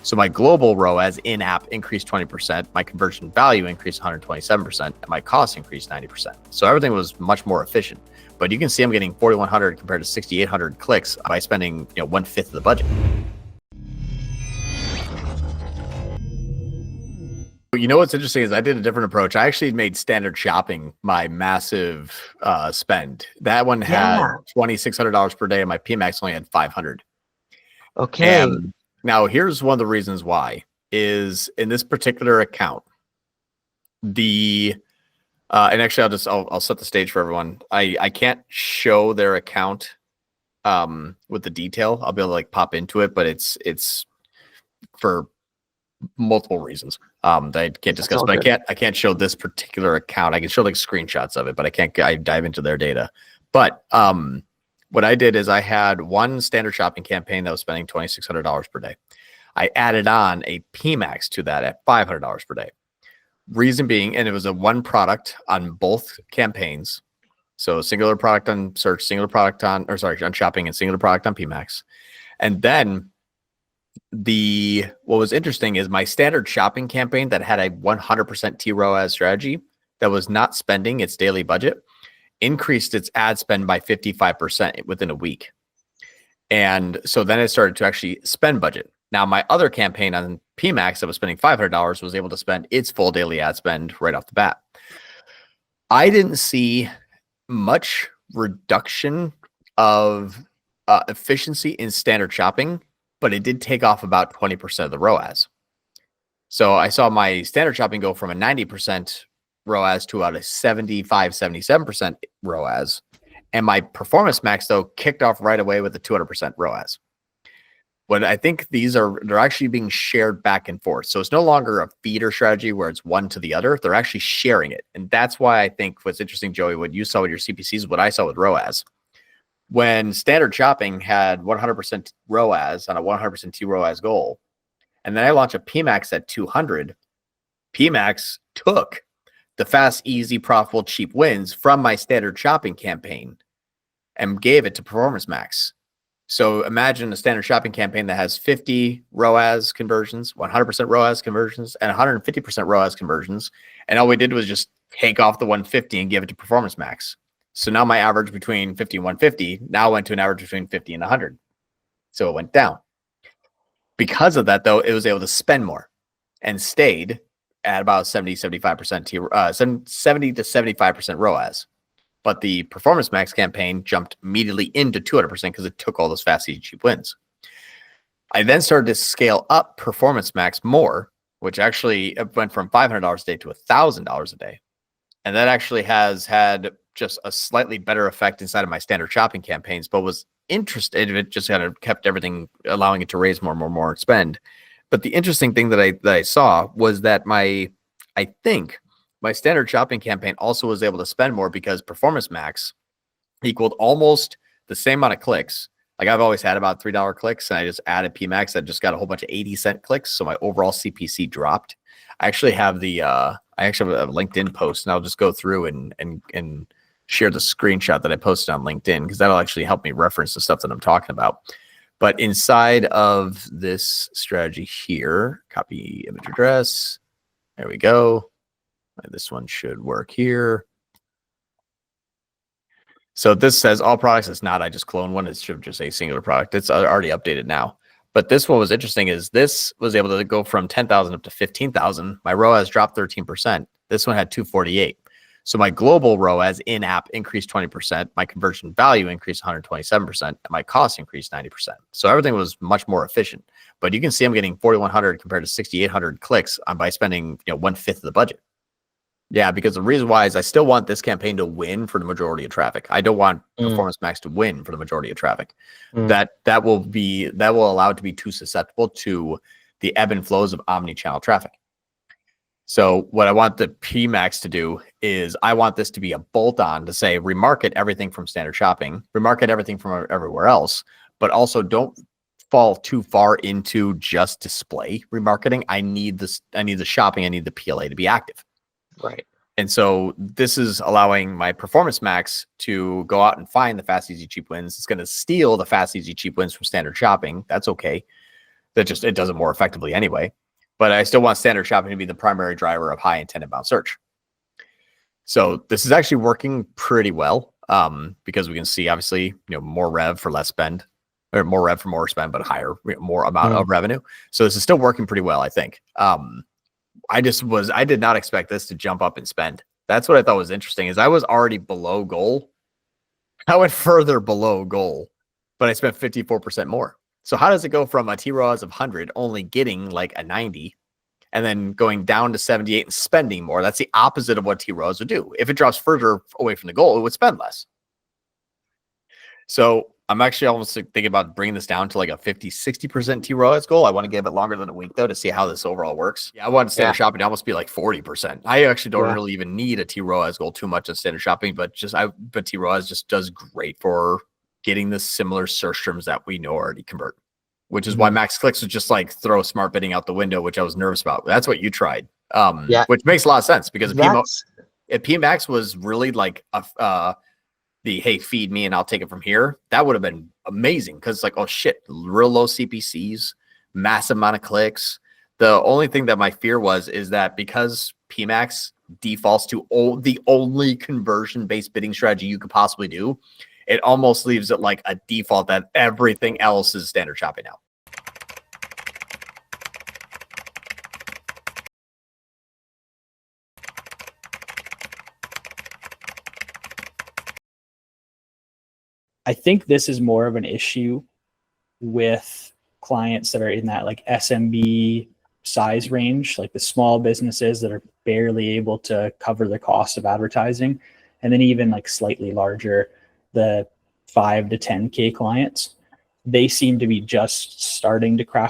So my global ROAS in-app increased 20%, my conversion value increased 127%, and my cost increased 90%. So everything was much more efficient. But you can see I'm getting 4,100 compared to 6,800 clicks by spending 1/5 of the budget. You know what's interesting is I did a different approach. I actually made standard shopping my massive spend. That one had $2,600 per day, and my PMAX only had 500. Okay. And now here's one of the reasons why is in this particular account, and actually I'll set the stage for everyone. I can't show their account with the detail. I'll be able to like pop into it, but it's for multiple reasons that I can't discuss. But I can't show this particular account. I can show like screenshots of it, but I can't dive into their data. But what I did is I had one standard shopping campaign that was spending $2,600 per day. I added on a PMAX to that at $500 per day. Reason being, and it was a one product on both campaigns. So singular product on search, singular product on shopping, and singular product on PMAX. And then what was interesting is my standard shopping campaign that had a 100% TROAS strategy that was not spending its daily budget increased its ad spend by 55% within a week. And so then it started to actually spend budget. Now, my other campaign on PMAX that was spending $500 was able to spend its full daily ad spend right off the bat. I didn't see much reduction of efficiency in standard shopping, but it did take off about 20% of the ROAS. So I saw my standard shopping go from a 90% ROAS to about a 75, 77% ROAS. And my performance max, though, kicked off right away with a 200% ROAS. But I think they're actually being shared back and forth. So it's no longer a feeder strategy where it's one to the other. They're actually sharing it. And that's why I think what's interesting, Joey, what you saw with your CPCs, what I saw with ROAS. When standard shopping had 100% ROAS on a 100% TROAS goal, and then I launched a PMAX at 200, PMAX took the fast, easy, profitable, cheap wins from my standard shopping campaign and gave it to Performance Max. So imagine a standard shopping campaign that has 50 ROAS conversions, 100% ROAS conversions, and 150% ROAS conversions. And all we did was just take off the 150 and give it to Performance Max. So now my average between 50 and 150 now went to an average between 50 and 100. So it went down. Because of that, though, it was able to spend more and stayed at about 70 to 75% ROAS. But the Performance Max campaign jumped immediately into 200% because it took all those fast, easy, cheap wins. I then started to scale up Performance Max more, which actually went from $500 a day to $1,000 a day. And that actually has had just a slightly better effect inside of my standard shopping campaigns, but was interested. It just kind of kept everything, allowing it to raise more spend. But the interesting thing that I saw was that I think my standard shopping campaign also was able to spend more because Performance Max equaled almost the same amount of clicks. Like I've always had about $3 clicks, and I just added PMAX that just got a whole bunch of 80-cent clicks. So my overall CPC dropped. I actually have a LinkedIn post, and I'll just go through and share the screenshot that I posted on LinkedIn, because that'll actually help me reference the stuff that I'm talking about. But inside of this strategy here, copy image address. There we go. This one should work here. So this says all products. It's not. I just cloned one. It should just say singular product. It's already updated now. But this one was interesting is this was able to go from 10,000 up to 15,000. My ROAS dropped 13%. This one had 248. So my global ROAS in-app increased 20%. My conversion value increased 127%. And my cost increased 90%. So everything was much more efficient. But you can see I'm getting 4,100 compared to 6,800 clicks by spending 1/5 of the budget. Yeah, because the reason why is I still want this campaign to win for the majority of traffic. I don't want Performance Max to win for the majority of traffic. That will allow it to be too susceptible to the ebb and flows of omni-channel traffic. So what I want the PMAX to do is I want this to be a bolt-on to say remarket everything from standard shopping, remarket everything from everywhere else, but also don't fall too far into just display remarketing. I need the shopping, I need the PLA to be active. Right. And so this is allowing my Performance Max to go out and find the fast, easy, cheap wins. It's going to steal the fast, easy, cheap wins from standard shopping. That's okay. it does it more effectively anyway. But I still want standard shopping to be the primary driver of high intent inbound search. So this is actually working pretty well, because we can see obviously, more rev for less spend, or more rev for more spend, but higher, more amount of revenue. So this is still working pretty well, I think. I did not expect this to jump up in spend. That's what I thought was interesting, is I was already below goal. I went further below goal, but I spent 54% more. So how does it go from a TROAS of 100 only getting like a 90 and then going down to 78 and spending more? That's the opposite of what TROAS would do. If it drops further away from the goal, it would spend less. So I'm actually almost thinking about bringing this down to like a 50-60% TROAS goal. I want to give it longer than a week though to see how this overall works. Yeah, I want standard shopping to almost be like 40%. I actually don't really even need a TROAS goal too much in standard shopping, but TROAS just does great for getting the similar search terms that we know already convert, which is why max clicks was just like throw smart bidding out the window, which I was nervous about. That's what you tried, which makes a lot of sense, because if PMax was really like the hey, feed me and I'll take it from here, that would have been amazing, because it's like, oh shit, real low CPCs, massive amount of clicks. The only thing that my fear is that because PMax defaults to the only conversion-based bidding strategy you could possibly do, it almost leaves it like a default that everything else is standard shopping now. I think this is more of an issue with clients that are in that like SMB size range, like the small businesses that are barely able to cover the cost of advertising. And then even like slightly larger, the 5 to 10K clients, they seem to be just starting to crack